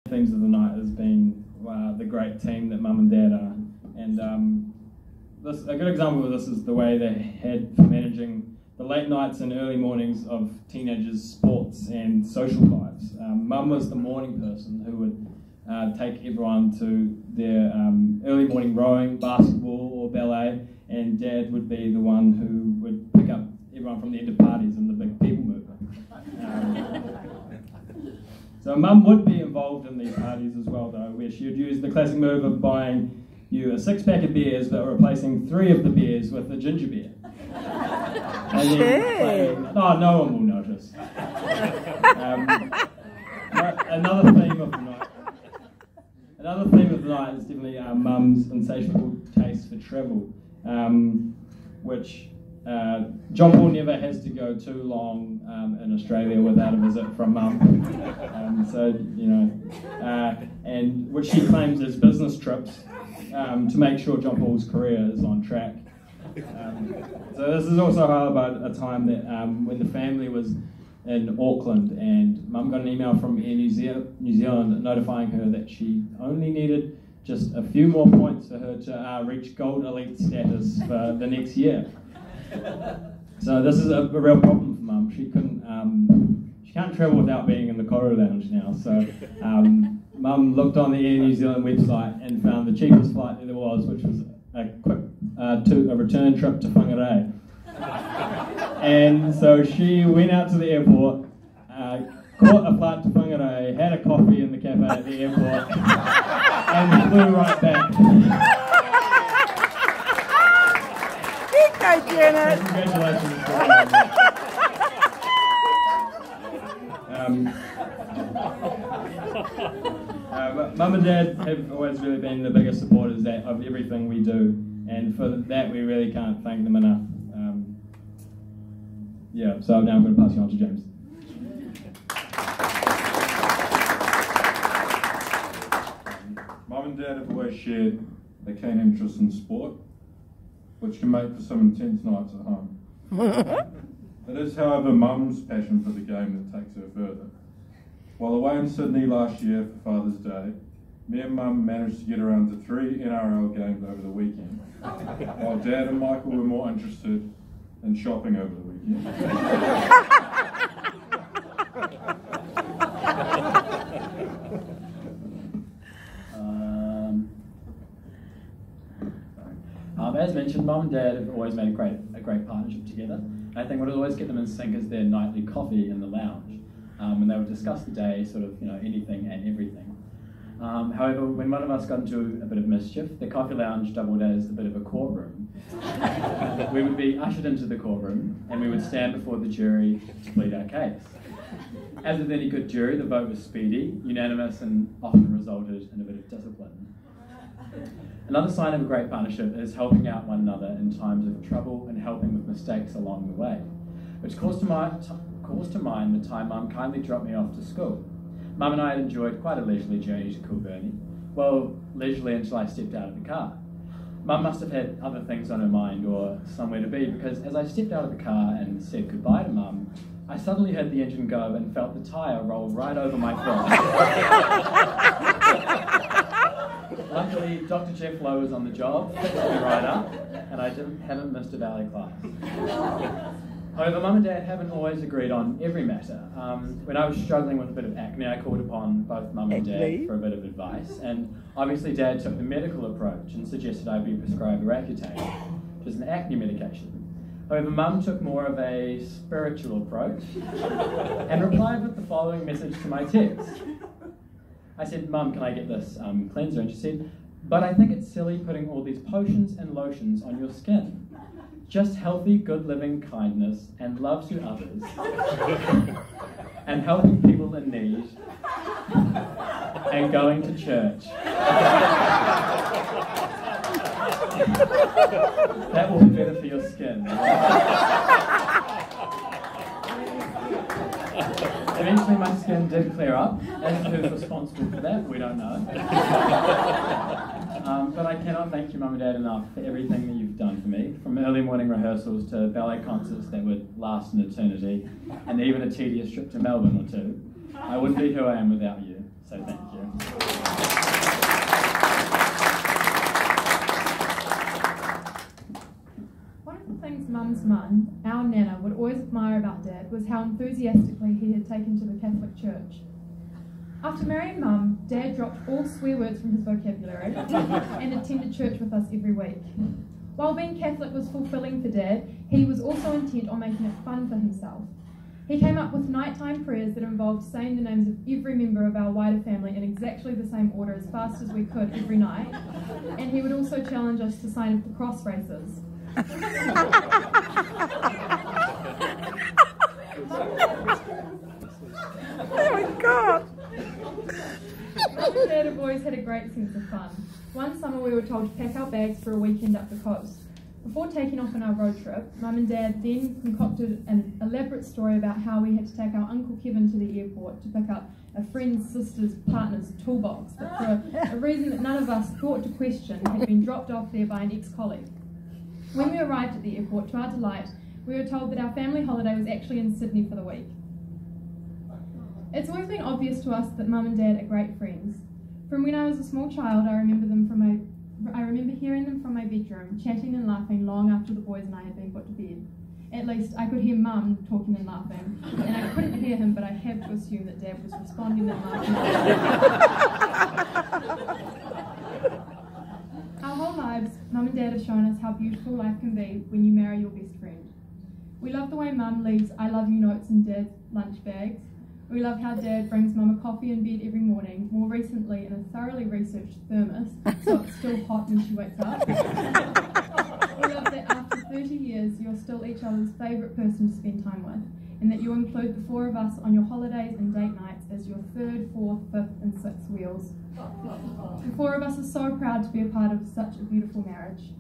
themes of the night has been the great team that Mum and Dad are, and a good example of this is the way they had for managing the late nights and early mornings of teenagers' sports and social lives. Mum was the morning person who would take everyone to their early morning rowing, basketball or ballet, and Dad would be the one who would pick up everyone from the end of parties and the big people movement. So Mum would be involved in these parties as well, though, where she would use the classic move of buying you a 6-pack of beers but replacing 3 of the beers with a ginger beer. And then playing, oh, no one will notice. Another theme of the night is definitely Mum's insatiable taste for travel, which John Paul never has to go too long in Australia without a visit from Mum. And which she claims as business trips to make sure John Paul's career is on track. So this is also about a time that when the family was in Auckland and Mum got an email from Air New Zealand notifying her that she only needed just a few more points for her to reach Gold Elite status for the next year. So this is a real problem for Mum. She can't travel without being in the Koro Lounge now. So Mum looked on the Air New Zealand website and found the cheapest flight that there was, which was a return trip to Whangarei. And so she went out to the airport, caught a flight to Whangarei, had a coffee in the cafe at the airport, and flew right back. Go, Janet! Congratulations. Mum and Dad have always really been the biggest supporters of everything we do, and for that we really can't thank them enough. So now I'm going to pass you on to James. Mum and Dad have always shared a keen interest in sport, which can make for some intense nights at home. It is, however, Mum's passion for the game that takes her further. While away in Sydney last year for Father's Day, me and Mum managed to get around to 3 NRL games over the weekend, while Dad and Michael were more interested in shopping over the weekend. As mentioned, Mum and Dad have always made a great partnership together. I think what will always get them in sync is their nightly coffee in the lounge, when they would discuss the day, sort of, anything and everything. However, when one of us got into a bit of mischief, the coffee lounge doubled as a bit of a courtroom. We would be ushered into the courtroom, and we would stand before the jury to plead our case. As with any good jury, the vote was speedy, unanimous, and often resulted in a bit of discipline. Another sign of a great partnership is helping out one another in times of trouble and helping with mistakes along the way, which calls to mind the time Mum kindly dropped me off to school. Mum and I had enjoyed quite a leisurely journey to Kilburnie, well, leisurely until I stepped out of the car. Mum must have had other things on her mind or somewhere to be, because as I stepped out of the car and said goodbye to Mum, I suddenly heard the engine go and felt the tyre roll right over my foot. Luckily, Dr. Jeff Lowe was on the job, picked me right up, and I haven't missed a ballet class. However, Mum and Dad haven't always agreed on every matter. When I was struggling with a bit of acne, I called upon both Mum and Dad for a bit of advice, and obviously Dad took the medical approach and suggested I be prescribed Accutane, which is an acne medication. However, Mum took more of a spiritual approach and replied with the following message to my text. I said, "Mum, can I get this cleanser?" And she said, "But I think it's silly putting all these potions and lotions on your skin. Just healthy, good living kindness and love to others and helping people in need and going to church. That will be better for your skin." Eventually my skin did clear up. As to who's responsible for that, we don't know. But I cannot thank you, Mum and Dad, enough for everything that you've done for me, from early morning rehearsals to ballet concerts that would last an eternity, and even a tedious trip to Melbourne or two. I wouldn't be who I am without you. So thank you. One of the things Mum's mum, our Nana, would always admire about Dad was how enthusiastically he had taken to the Catholic Church. After marrying Mum, Dad dropped all swear words from his vocabulary and attended church with us every week. While being Catholic was fulfilling for Dad, he was also intent on making it fun for himself. He came up with nighttime prayers that involved saying the names of every member of our wider family in exactly the same order as fast as we could every night, and he would also challenge us to sign up for cross races. Oh my God! Mum and Dad have always had a great sense of fun. One summer we were told to pack our bags for a weekend up the coast. Before taking off on our road trip, Mum and Dad then concocted an elaborate story about how we had to take our Uncle Kevin to the airport to pick up a friend's sister's partner's toolbox that for a reason that none of us thought to question had been dropped off there by an ex-colleague. When we arrived at the airport, to our delight, we were told that our family holiday was actually in Sydney for the week. It's always been obvious to us that Mum and Dad are great friends. From when I was a small child, I remember hearing them from my bedroom, chatting and laughing long after the boys and I had been put to bed. At least I could hear Mum talking and laughing, and I couldn't hear him, but I have to assume that Dad was responding and laughing. Our whole lives, Mum and Dad have shown us how beautiful life can be when you marry your best friend. We love the way Mum leaves I love you notes in Dad's lunch bags. We love how Dad brings Mum a coffee in bed every morning, more recently in a thoroughly researched thermos, so it's still hot when she wakes up. We love that after 30 years, you're still each other's favourite person to spend time with, and that you include the four of us on your holidays and date nights as your third, fourth, fifth and sixth wheels. The four of us are so proud to be a part of such a beautiful marriage.